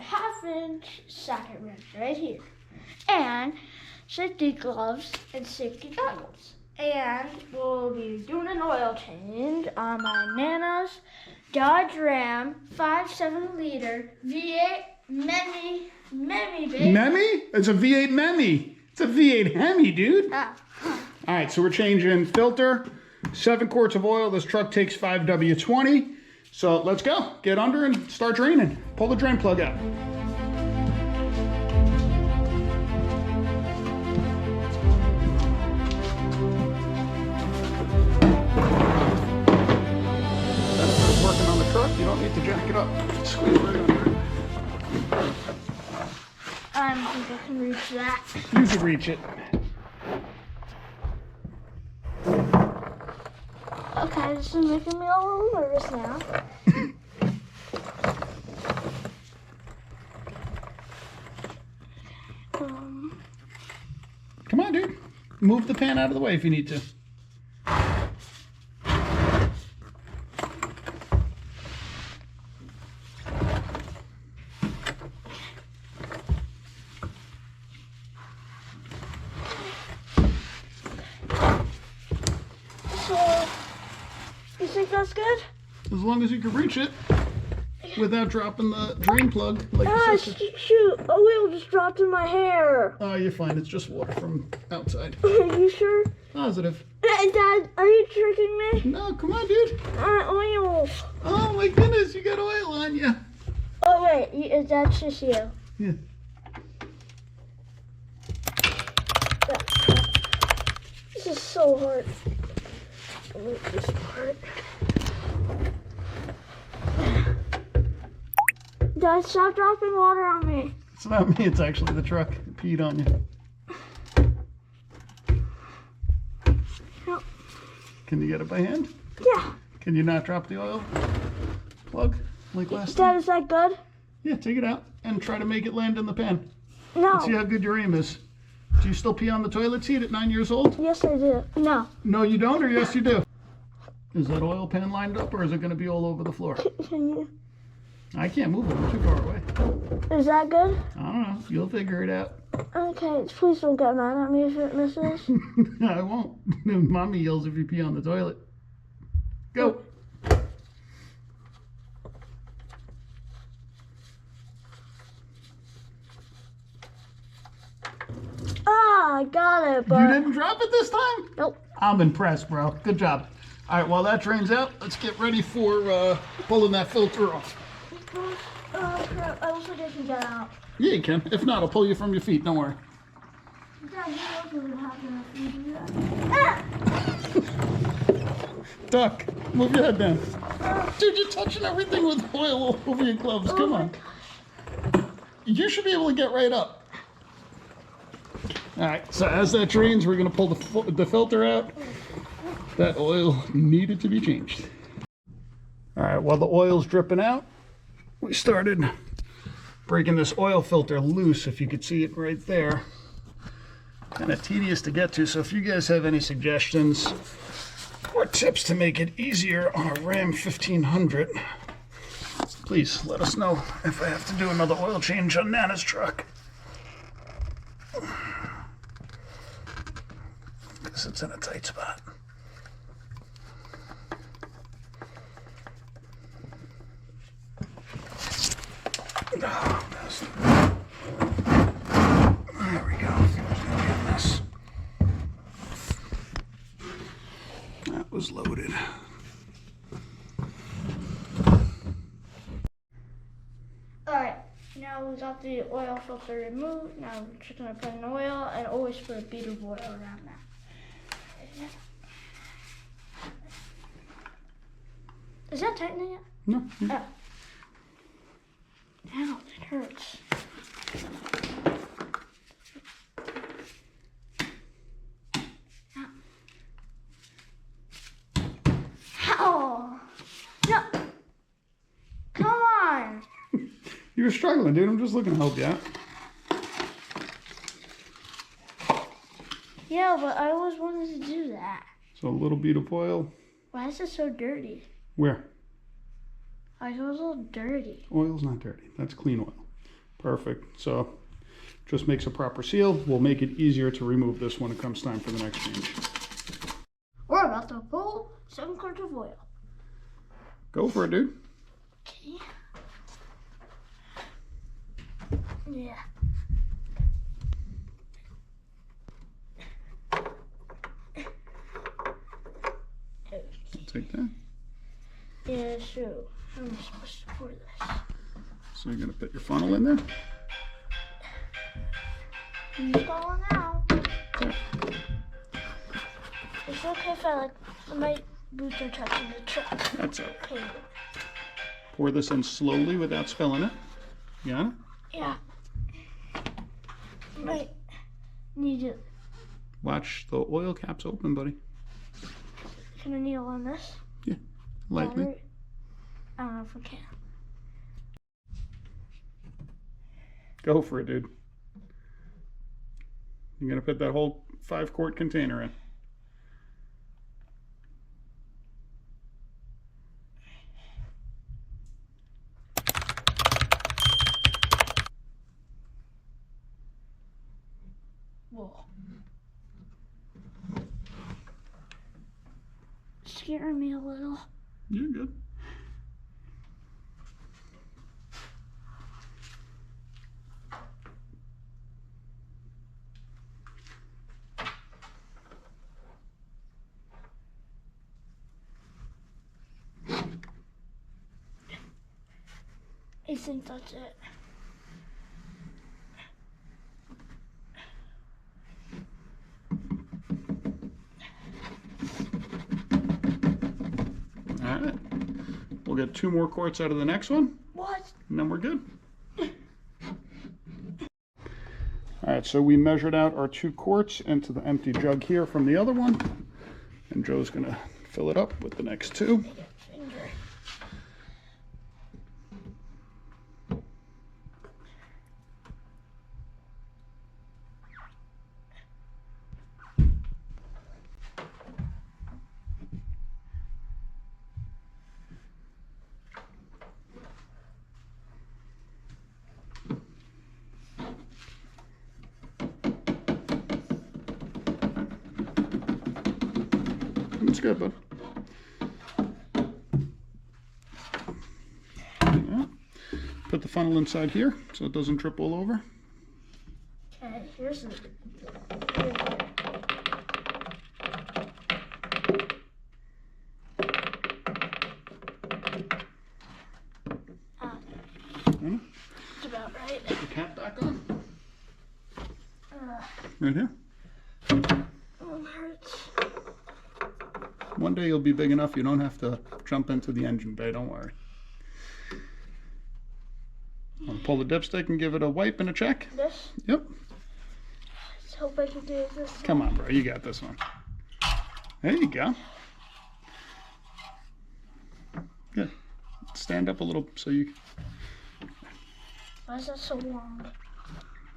1/2-inch socket wrench right here. And safety gloves and safety goggles. And we'll be doing an oil change on my Nana's Dodge Ram 5.7-liter V8 MEMI, baby. MEMI? It's a V8 MEMI. It's a V8 HEMI, dude. All right, so we're changing filter, 7 quarts of oil. This truck takes 5W20. So let's go. Get under and start draining. Pull the drain plug out. Working on the truck, you don't need to jack it up. Squeeze right under it. I don't think I can reach that. You can reach it. Okay, this is making me a little nervous now. Come on, dude. Move the pan out of the way if you need to. So, you think that's good? As long as you can reach it without dropping the drain plug like your sister. Shoot, oil just dropped in my hair. Oh, you're fine. It's just water from outside. Are you sure? Positive. Dad, are you tricking me? No, come on, dude. Oil. Oh my goodness, you got oil on you. Oh wait, that's just you. Yeah. This is so hard. I'll make this part. Dad, stop dropping water on me. It's not me, it's actually the truck. It peed on you. No. Can you get it by hand? Yeah. Can you not drop the oil plug like last Dad, time? is that good? Yeah, take it out and try to make it land in the pan. No. Let's see how good your aim is. Do you still pee on the toilet seat at 9 years old? Yes, I do. No. No, you don't, or yes, you do? Is that oil pan lined up, or is it going to be all over the floor? Can you? I can't move it. I'm too far away. Is that good? I don't know. You'll figure it out. Okay, please don't get mad at me if it misses. I won't. Mommy yells if you pee on the toilet. Go. Ah, I got it, but... You didn't drop it this time? Nope. I'm impressed, bro. Good job. All right, while that drains out, let's get ready for pulling that filter off. Crap, I also didn't get out. Yeah, you can. If not, I'll pull you from your feet. Don't worry. Dad, you know what's going to happen if you do that. Ah! Duck, move your head down. Dude, you're touching everything with oil all over your gloves. Come on. You should be able to get right up. All right, so as that drains, we're going to pull the filter out. That oil needed to be changed. All right, while the oil's dripping out, we started breaking this oil filter loose, if you could see it right there. Kind of tedious to get to, so if you guys have any suggestions or tips to make it easier on a Ram 1500, please let us know if I have to do another oil change on Nana's truck. Because it's in a tight spot. Oh, there we go. That was loaded. Alright, now we got the oil filter removed. Now we're just going to put in oil and always put a bead of oil around that. Is that tightening it? No. Oh. Ow, it hurts. Ow! No! Come on! You were struggling, dude. I'm just looking to help you out. Yeah, but I always wanted to do that. So a little bead of oil. Why is it so dirty? Where? I thought it was a little dirty. Oil's not dirty. That's clean oil. Perfect. So just makes a proper seal. We'll make it easier to remove this when it comes time for the next change. We're about to pull 7 quarts of oil. Go for it, dude. Okay. Yeah. Take that. Yeah, so how am I supposed to pour this? So you're going to put your funnel in there. He's going out. It's okay if my boots are touching the truck. That's it. Okay. Pour this in slowly without spilling it. You got it? Yeah. Might need it. Watch the oil caps open, buddy. Can I kneel on this? Yeah, lightly. Battery? I don't know if I can. Go for it, dude. You're going to put that whole 5-quart container in. Whoa. Scaring me a little. You're good. I think that's it. All right. We'll get 2 more quarts out of the next one, What? and then we're good. All right, so we measured out our 2 quarts into the empty jug here from the other one, and Joe's going to fill it up with the next 2. Finger. It's good, bud. Yeah. Put the funnel inside here so it doesn't drip all over. Okay, here's the. It's about right. Put the cap back on. Uh, Right here. oh, it hurts. One day you'll be big enough you don't have to jump into the engine bay, don't worry. Want to pull the dipstick and give it a wipe and a check? This? Yep. Let's hope I can do it this Come on, bro. You got this one. There you go. Good. Stand up a little so you... Why is that so long?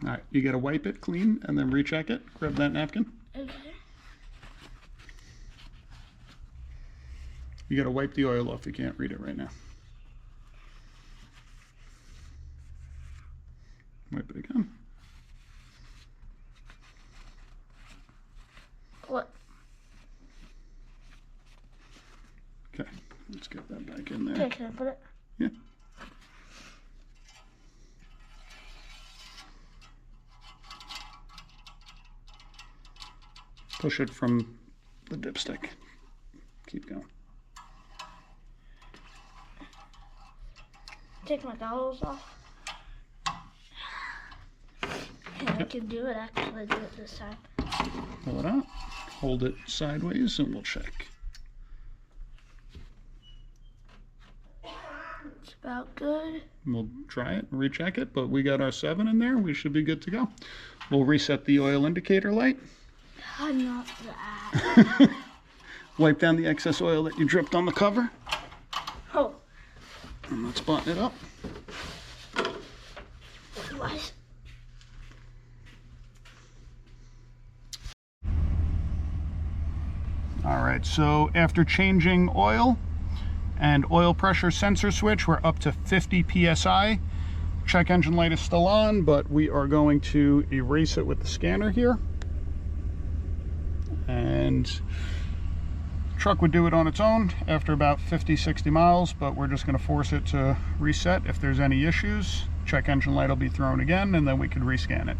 All right. You got to wipe it clean and then recheck it. Grab that napkin. Okay. You got to wipe the oil off. You can't read it right now. Wipe it again. What? Okay. Let's get that back in there. Okay, can I put it? Yeah. Push it from the dipstick. Keep going. Take my goggles off. Yeah, I can do it. Actually, do it this time. Pull it out. Hold it sideways and we'll check. It's about good. We'll try it and recheck it, but we got our 7 in there. We should be good to go. We'll reset the oil indicator light. Not that. Wipe down the excess oil that you dripped on the cover. Oh. And let's button it up. What? All right, so after changing oil and oil pressure sensor switch, we're up to 50 psi. Check engine light is still on, but we are going to erase it with the scanner here. And truck would do it on its own after about 50-60 miles, but we're just going to force it to reset if there's any issues. Check engine light will be thrown again, and then we could rescan it.